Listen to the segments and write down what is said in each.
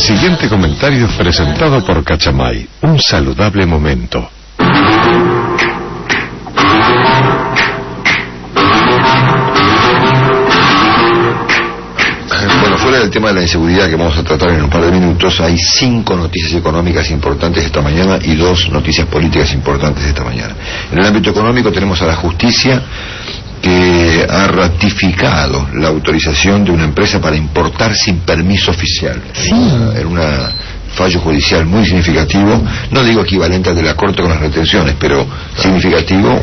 siguiente comentario es presentado por Cachamay, un saludable momento. Bueno, fuera del tema de la inseguridad que vamos a tratar en un par de minutos, hay 5 noticias económicas importantes esta mañana y 2 noticias políticas importantes esta mañana. En el ámbito económico tenemos a la justicia, que ha ratificado la autorización de una empresa para importar sin permiso oficial. Sí. En un fallo judicial muy significativo, no digo equivalente al de la Corte con las retenciones, pero significativo.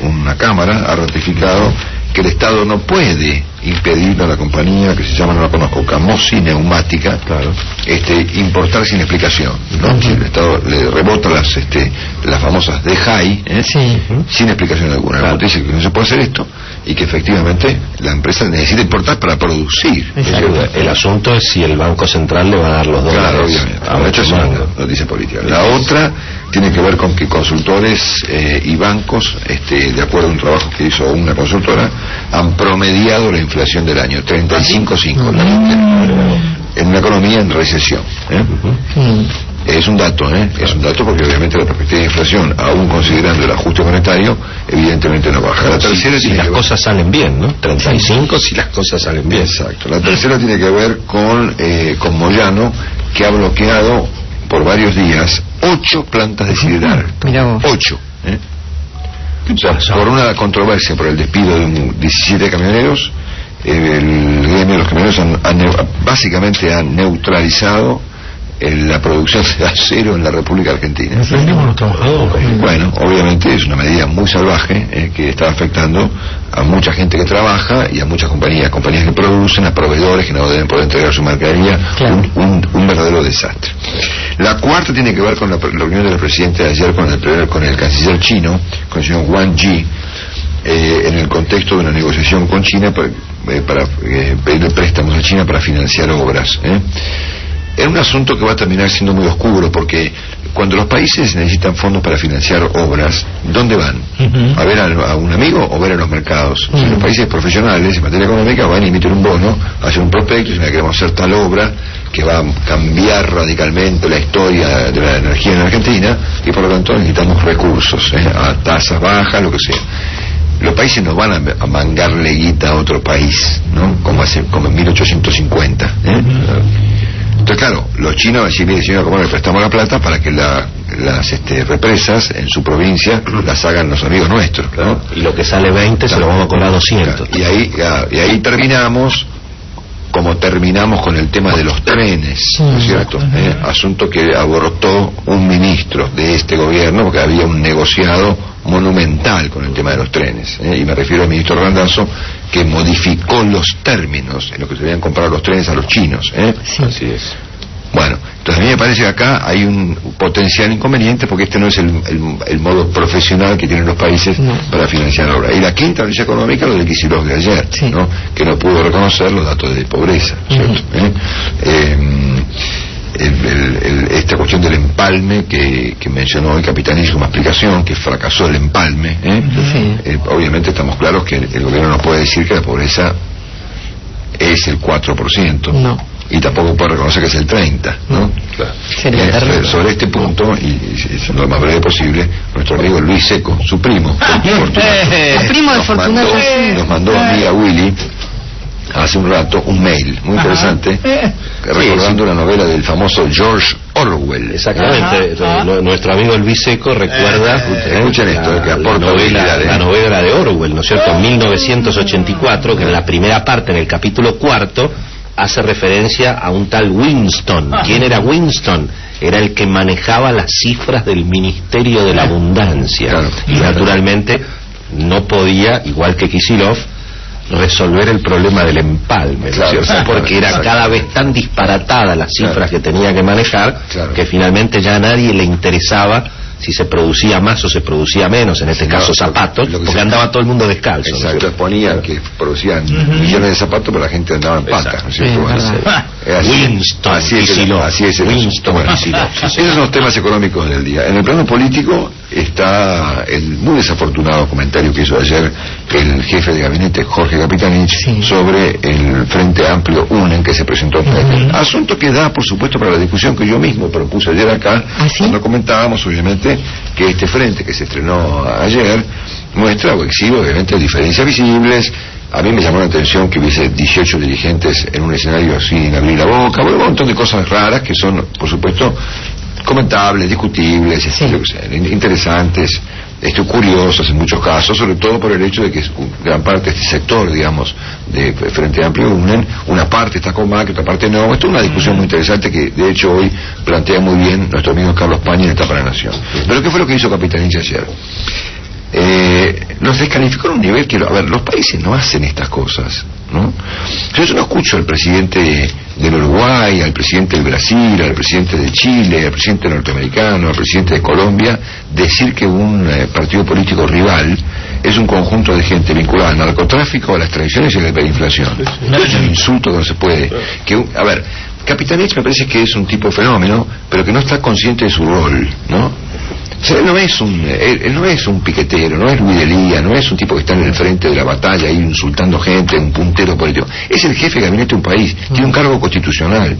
Una Cámara ha ratificado que el Estado no puede impedir a la compañía, que se llama, no la conozco, Camossi Neumática, claro, importar sin explicación, ¿no? Si el Estado le rebota las famosas DEJAI, sin explicación alguna. Claro. Dice que no se puede hacer esto y que efectivamente la empresa necesita importar para producir. El asunto es si el Banco Central le va a dar los dólares. Claro, obviamente. Esta es una noticia política. La otra tiene que ver con que consultores y bancos, de acuerdo a un trabajo que hizo una consultora, han promediado la inflación del año 35.5 en una economía en recesión. Es un dato, es un dato, porque obviamente la perspectiva de inflación, aún considerando el ajuste monetario, evidentemente no baja. La tercera si las cosas salen bien, ¿no? 35 si las cosas salen bien. Exacto. La tercera tiene que ver con Moyano, que ha bloqueado por varios días 8 plantas de Siderar. 8. Por una controversia por el despido de 17 camioneros, el gremio de los camioneros básicamente ha neutralizado la producción de acero en la República Argentina. Bueno, obviamente es una medida muy salvaje, que está afectando a mucha gente que trabaja y a muchas compañías que producen, a proveedores que no deben poder entregar su mercadería. Claro. Un verdadero desastre. La cuarta tiene que ver con la reunión del presidente de ayer con el canciller chino, con el señor Wang Yi, en el contexto de una negociación con China para pedirle préstamos a China para financiar obras. Es un asunto que va a terminar siendo muy oscuro, porque cuando los países necesitan fondos para financiar obras, ¿dónde van? ¿A ver a un amigo o ver a los mercados? Si los países profesionales en materia económica van a emitir un bono, hacer un prospecto, y queremos hacer tal obra que va a cambiar radicalmente la historia de la energía en Argentina, y por lo tanto necesitamos recursos, a tasas bajas, lo que sea. Los países no van a mangarle guita a otro país, ¿no? Como en 1850. Entonces, claro, los chinos van a decir, mire, señor, ¿cómo le prestamos la plata para que las represas en su provincia las hagan los amigos nuestros, ¿no? Y lo que sale 20 se lo vamos a cobrar 200. Y ahí terminamos como terminamos con el tema de los trenes, ¿no es cierto? Asunto que abortó un ministro de este gobierno, porque había un negociado monumental con el tema de los trenes, y me refiero al ministro Randazzo, que modificó los términos en los que se debían comprar los trenes a los chinos. Así es. Bueno, entonces a mí me parece que acá hay un potencial inconveniente, porque este no es el modo profesional que tienen los países para financiar obras. Y la quinta noticia económica, lo de Kicillof de ayer, ¿no? Que no pudo reconocer los datos de pobreza, ¿cierto? Esta cuestión del empalme que mencionó el Capitanillo como explicación, que fracasó el empalme, obviamente estamos claros que el gobierno no puede decir que la pobreza es el 4%. No. Y tampoco puede reconocer que es el 30%, ¿no? Claro. Sobre este punto, y lo más breve posible, nuestro amigo Luis Seco, su primo, el primo de Fortunato, nos mandó a mí, a Willy, hace un rato, un mail muy interesante, recordando la novela del famoso George Orwell. Exactamente. Nuestro amigo Luis Seco recuerda, escuchen esto, que aporta la novela de Orwell, ¿no es cierto? 1984, que en la primera parte, en el capítulo 4, hace referencia a un tal Winston. ¿Quién era Winston? Era el que manejaba las cifras del Ministerio de la Abundancia. Claro. Y naturalmente no podía, igual que Kicillof, resolver el problema del empalme, ¿no es cierto? Porque era cada vez tan disparatada las cifras que tenía que manejar, que finalmente ya a nadie le interesaba si se producía más o se producía menos, en este caso zapatos, porque andaba todo el mundo descalzo. Exacto, ¿no? Ponían que producían millones de zapatos, pero la gente andaba en patas, ¿no es cierto? Winston, así es Winston, bueno, esos son los temas económicos del día. En el plano político está el muy desafortunado comentario que hizo ayer el jefe de gabinete, Jorge Capitanich, sobre el Frente Amplio UNEN que se presentó en asunto que da, por supuesto, para la discusión que yo mismo propuse ayer acá, cuando comentábamos, obviamente, que este frente que se estrenó ayer muestra o exhibe, obviamente, diferencias visibles. A mí me llamó la atención que hubiese 18 dirigentes en un escenario sin abrir la boca, bueno, un montón de cosas raras que son, por supuesto, comentables, discutibles, interesantes, curiosas en muchos casos, sobre todo por el hecho de que gran parte de este sector, digamos, de Frente Amplio UNEN, una parte está con Macri, otra parte no. Esto es una discusión muy interesante que, de hecho, hoy plantea muy bien nuestro amigo Carlos Pañi en Etapa de la Nación. Pero ¿qué fue lo que hizo Capitanich ayer? Nos descalificó en un nivel que, a ver, los países no hacen estas cosas, ¿no? Yo no escucho al presidente del Uruguay, al presidente del Brasil, al presidente de Chile, al presidente norteamericano, al presidente de Colombia decir que un partido político rival es un conjunto de gente vinculada al narcotráfico, a las tradiciones y a la hiperinflación. Es un insulto que no se puede. A ver, Capitanich me parece que es un tipo fenómeno, pero que no está consciente de su rol, ¿no? O sea, él no es un piquetero, no es Luis Delía, no es un tipo que está en el frente de la batalla ahí insultando gente, un puntero político. Es el jefe de gabinete de un país, tiene un cargo constitucional.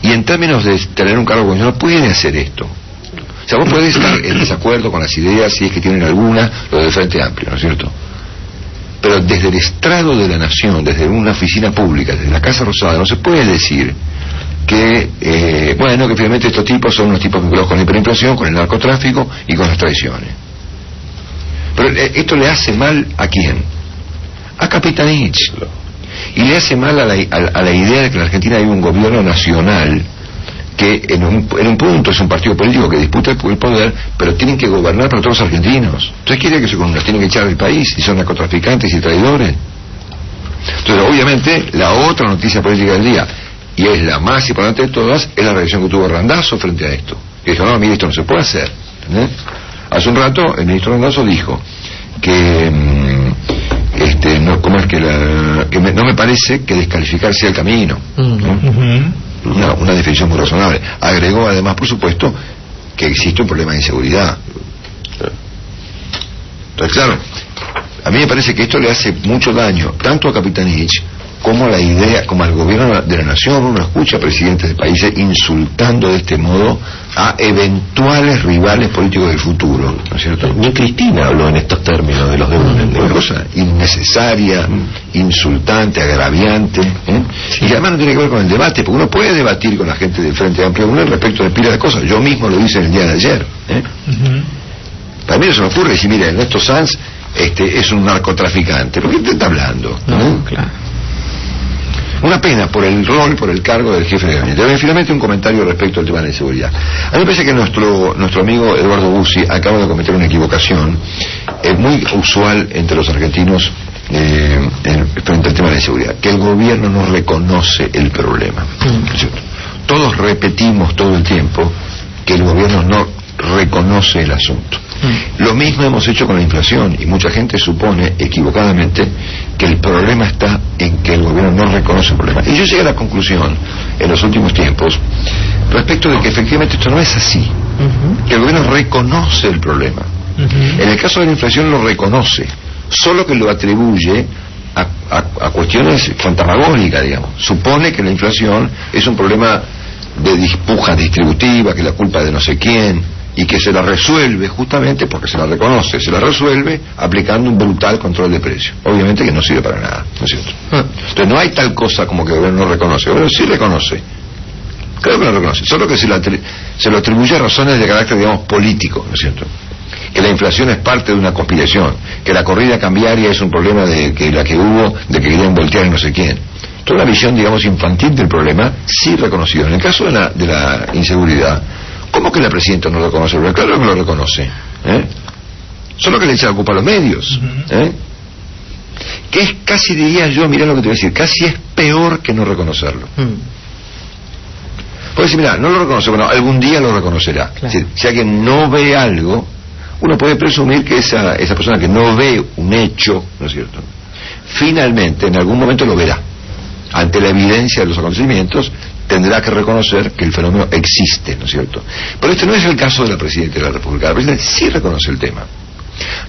Y en términos de tener un cargo constitucional puede hacer esto. O sea, vos podés estar en desacuerdo con las ideas, si es que tienen alguna, lo del Frente Amplio, ¿no es cierto? Pero desde el estrado de la nación, desde una oficina pública, desde la Casa Rosada, no se puede decir que, bueno, que finalmente estos tipos son unos tipos vinculados con la hiperinflación, con el narcotráfico y con las traiciones. Pero esto le hace mal ¿a quién? A Capitanich. Y le hace mal a la idea de que en la Argentina hay un gobierno nacional que en un punto es un partido político que disputa el poder, pero tienen que gobernar para todos los argentinos. Entonces quiere que los tienen que echar del país y son narcotraficantes y traidores. Entonces, obviamente, la otra noticia política del día, y es la más importante de todas, es la reacción que tuvo Randazzo frente a esto. Que dijo, no, mire, esto no se puede hacer. ¿Entendés? Hace un rato el ministro Randazzo dijo que no, ¿cómo es que no me parece que descalificar sea el camino, ¿no? Una definición muy razonable. Agregó además, por supuesto, que existe un problema de inseguridad. Entonces, claro, a mí me parece que esto le hace mucho daño tanto a Capitanich como a la idea, como al gobierno de la nación. Uno escucha a presidentes de países insultando de este modo a eventuales rivales políticos del futuro, ¿no es cierto? Ni Cristina habló en estos términos de los de UNEN. Una cosa innecesaria, insultante, agraviante, y además no tiene que ver con el debate, porque uno puede debatir con la gente del Frente Amplio UNEN respecto de pila de cosas. Yo mismo lo hice el día de ayer. Para mí no se me ocurre decir, mira, Ernesto Sanz es un narcotraficante. ¿Por qué te está hablando? No, claro. Una pena por el rol, por el cargo del jefe de gabinete. Finalmente un comentario respecto al tema de la inseguridad. A mí me parece que nuestro amigo Eduardo Bussi acaba de cometer una equivocación muy usual entre los argentinos frente al tema de la inseguridad, que el gobierno no reconoce el problema. Todos repetimos todo el tiempo que el gobierno no reconoce el asunto. Lo mismo hemos hecho con la inflación, y mucha gente supone equivocadamente que el problema está en que el gobierno no reconoce el problema. Y yo llegué a la conclusión en los últimos tiempos respecto de que efectivamente esto no es así, que el gobierno reconoce el problema. En el caso de la inflación lo reconoce, solo que lo atribuye a cuestiones fantasmagóricas, digamos. Supone que la inflación es un problema de disputa distributiva, que es la culpa de no sé quién, y que se la resuelve justamente porque se la reconoce, se la resuelve aplicando un brutal control de precios. Obviamente que no sirve para nada, ¿no es cierto? Entonces no hay tal cosa como que el gobierno no reconoce. El gobierno sí reconoce, creo que lo reconoce, solo que se lo atribuye a razones de carácter, digamos, político, ¿no es cierto? Que la inflación es parte de una conspiración, que la corrida cambiaria es un problema de que querían voltear y no sé quién. Toda una visión, digamos, infantil del problema, sí reconocido. En el caso de la inseguridad, ¿cómo que la presidenta no lo reconoce? Claro que lo reconoce, solo que le echa la culpa a los medios, que es casi, diría yo, mirá lo que te voy a decir, casi es peor que no reconocerlo. Puede decir, mira, no lo reconoce, bueno, algún día lo reconocerá. Claro. Es decir, si alguien no ve algo, uno puede presumir que esa persona que no ve un hecho, ¿no es cierto?, finalmente en algún momento lo verá. Ante la evidencia de los acontecimientos, tendrá que reconocer que el fenómeno existe, ¿no es cierto? Pero este no es el caso de la Presidenta de la República. La Presidenta sí reconoce el tema.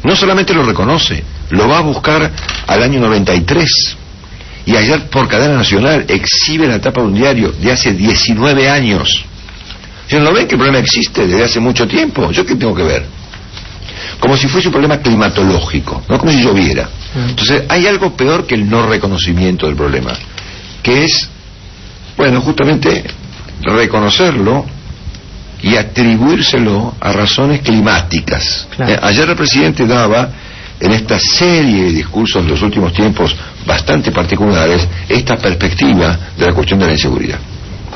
No solamente lo reconoce, lo va a buscar al año 93. Y ayer por cadena nacional exhibe la tapa de un diario de hace 19 años. Si no ven que el problema existe desde hace mucho tiempo, ¿yo qué tengo que ver? Como si fuese un problema climatológico, no como si lloviera. Entonces hay algo peor que el no reconocimiento del problema, que es, bueno, justamente reconocerlo y atribuírselo a razones climáticas. Claro. Ayer el presidente daba, en esta serie de discursos de los últimos tiempos bastante particulares, esta perspectiva de la cuestión de la inseguridad.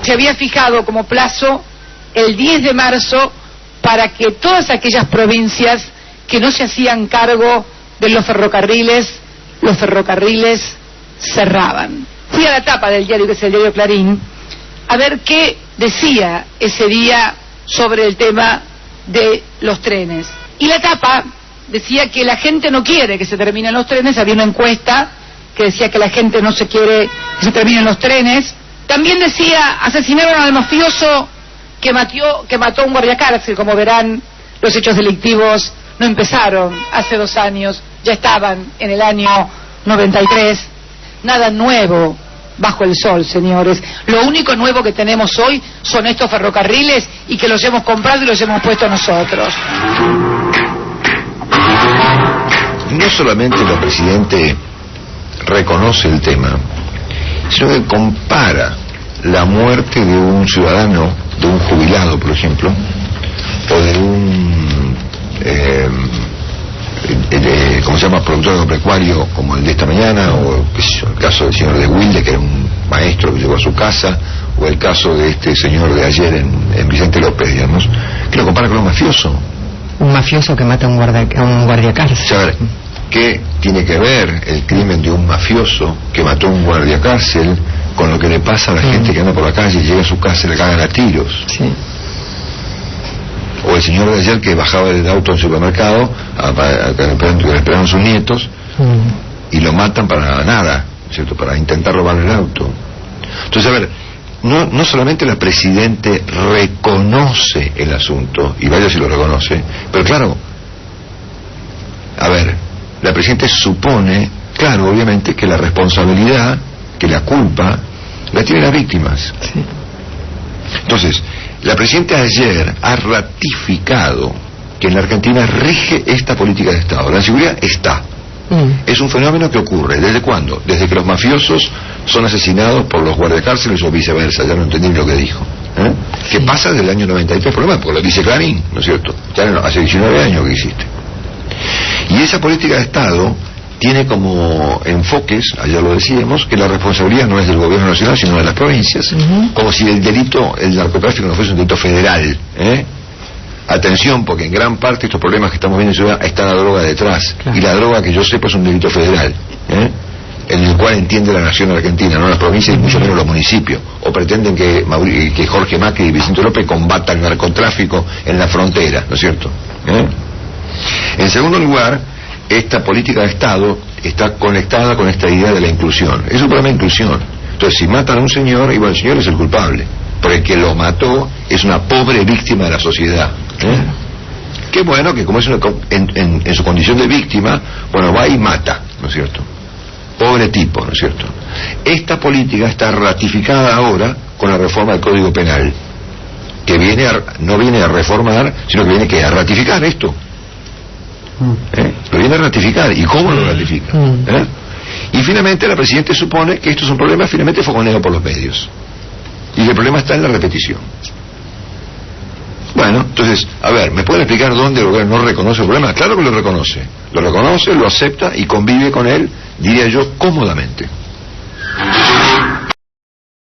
Se había fijado como plazo el 10 de marzo para que todas aquellas provincias que no se hacían cargo de los ferrocarriles cerraban. Fui a la tapa del diario, que es el diario Clarín, a ver qué decía ese día sobre el tema de los trenes. Y la tapa decía que la gente no quiere que se terminen los trenes. Había una encuesta que decía que la gente no se quiere que se terminen los trenes. También decía, asesinaron al mafioso que mató a un guardiacárcel. Como verán, los hechos delictivos no empezaron hace 2 años, ya estaban en el año 93. Nada nuevo bajo el sol, señores. Lo único nuevo que tenemos hoy son estos ferrocarriles, y que los hemos comprado y los hemos puesto nosotros. No solamente el presidente reconoce el tema, sino que compara la muerte de un ciudadano, de un jubilado, por ejemplo, o de un ¿cómo se llama?, productor agropecuario, como el de esta mañana, o el caso del señor de Wilde, que era un maestro que llegó a su casa, o el caso de este señor de ayer en Vicente López, digamos, que lo compara con un mafioso. Un mafioso que mata a un guardiacárcel. A ver, ¿qué tiene que ver el crimen de un mafioso que mató a un guardiacárcel con lo que le pasa a la gente que anda por la calle y llega a su casa y le cagan a tiros? Sí. O el señor de ayer que bajaba del auto en el supermercado esperando a sus nietos y lo matan para nada, ¿cierto?, para intentar robarle el auto. Entonces, a ver, no solamente la Presidente reconoce el asunto, y vaya si lo reconoce, pero claro, a ver, la Presidenta supone, claro, obviamente, que la responsabilidad, que la culpa, la tienen las víctimas. Sí. Entonces, la Presidenta ayer ha ratificado que en la Argentina rige esta política de Estado. La inseguridad está. Es un fenómeno que ocurre. ¿Desde cuándo? Desde que los mafiosos son asesinados por los guardiacárceles o viceversa. Ya no entendí lo que dijo. ¿Qué pasa desde el año 93? Problema, porque lo dice Clarín, ¿no es cierto? Ya hace 19 años que existe. Y esa política de Estado tiene como enfoques, ayer lo decíamos, que la responsabilidad no es del gobierno nacional, sino de las provincias, como si el narcotráfico no fuese un delito federal. Atención, porque en gran parte estos problemas que estamos viendo en ciudad está la droga detrás, claro. Y la droga, que yo sepa, es un delito federal, en el cual entiende la nación argentina, no las provincias y mucho menos los municipios. O pretenden que Jorge Macri y Vicente López combatan el narcotráfico en la frontera, ¿no es cierto? En segundo lugar, esta política de Estado está conectada con esta idea de la inclusión. Es un problema de inclusión. Entonces, si matan a un señor, igual el señor es el culpable, porque el que lo mató es una pobre víctima de la sociedad. Qué bueno que, como es en su condición de víctima, bueno, va y mata, ¿no es cierto? Pobre tipo, ¿no es cierto? Esta política está ratificada ahora con la reforma del Código Penal, que no viene a reformar, sino que viene a ratificar esto. Lo viene a ratificar. ¿Y cómo lo ratifica? Y finalmente la Presidenta supone que esto es un problema finalmente fogonero por los medios, y el problema está en la repetición. Bueno, entonces, a ver, ¿me pueden explicar dónde el gobierno no reconoce el problema? Claro que lo reconoce, lo acepta y convive con él, diría yo, cómodamente.